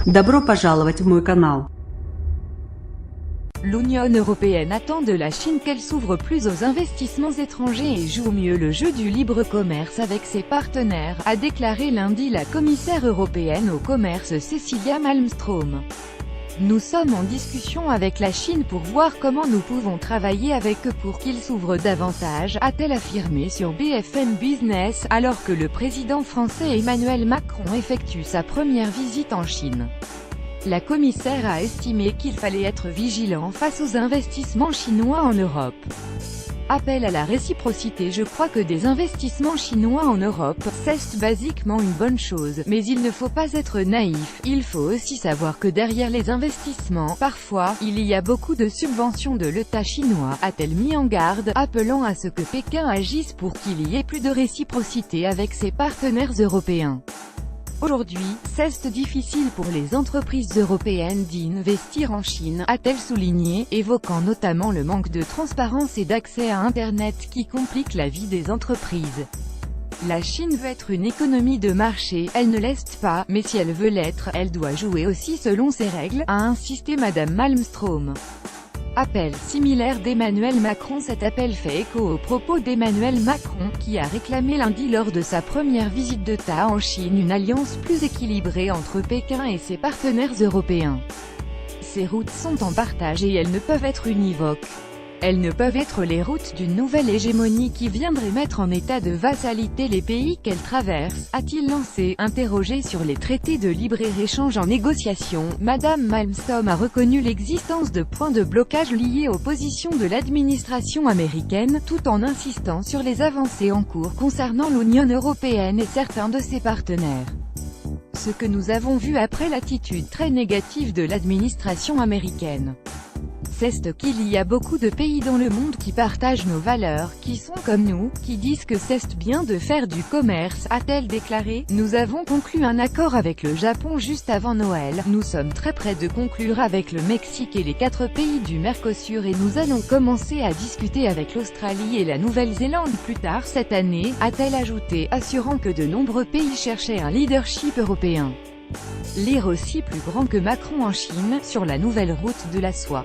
Добро пожаловать в мой канал. L'Union européenne attend de la Chine qu'elle s'ouvre plus aux investissements étrangers et joue mieux le jeu du libre commerce avec ses partenaires, a déclaré lundi la commissaire européenne au commerce Cecilia Malmström. Nous sommes en discussion avec la Chine pour voir comment nous pouvons travailler avec eux pour qu'ils s'ouvrent davantage, a-t-elle affirmé sur BFM Business, alors que le président français Emmanuel Macron effectue sa première visite en Chine. La commissaire a estimé qu'il fallait être vigilant face aux investissements chinois en Europe. Appel à la réciprocité. Je crois que des investissements chinois en Europe, c'est basiquement une bonne chose, mais il ne faut pas être naïf, il faut aussi savoir que derrière les investissements, parfois, il y a beaucoup de subventions de l'État chinois, a-t-elle mis en garde, appelant à ce que Pékin agisse pour qu'il y ait plus de réciprocité avec ses partenaires européens. Aujourd'hui, c'est difficile pour les entreprises européennes d'investir en Chine, a-t-elle souligné, évoquant notamment le manque de transparence et d'accès à Internet qui complique la vie des entreprises. La Chine veut être une économie de marché, elle ne l'est pas, mais si elle veut l'être, elle doit jouer aussi selon ses règles, a insisté Madame Malmström. Appel similaire d'Emmanuel Macron. Cet appel fait écho aux propos d'Emmanuel Macron, qui a réclamé lundi lors de sa première visite d'État en Chine une alliance plus équilibrée entre Pékin et ses partenaires européens. Ces routes sont en partage et elles ne peuvent être univoques. Elles ne peuvent être les routes d'une nouvelle hégémonie qui viendrait mettre en état de vassalité les pays qu'elle traverse, a-t-il lancé. Interrogé sur les traités de libre-échange en négociation, Madame Malmström a reconnu l'existence de points de blocage liés aux positions de l'administration américaine, tout en insistant sur les avancées en cours concernant l'Union européenne et certains de ses partenaires. Ce que nous avons vu après l'attitude très négative de l'administration américaine, c'est qu'il y a beaucoup de pays dans le monde qui partagent nos valeurs, qui sont comme nous, qui disent que c'est bien de faire du commerce, a-t-elle déclaré. Nous avons conclu un accord avec le Japon juste avant Noël, nous sommes très près de conclure avec le Mexique et les 4 pays du Mercosur et nous allons commencer à discuter avec l'Australie et la Nouvelle-Zélande plus tard cette année, a-t-elle ajouté, assurant que de nombreux pays cherchaient un leadership européen. Lire aussi plus grand que Macron en Chine, sur la nouvelle route de la soie.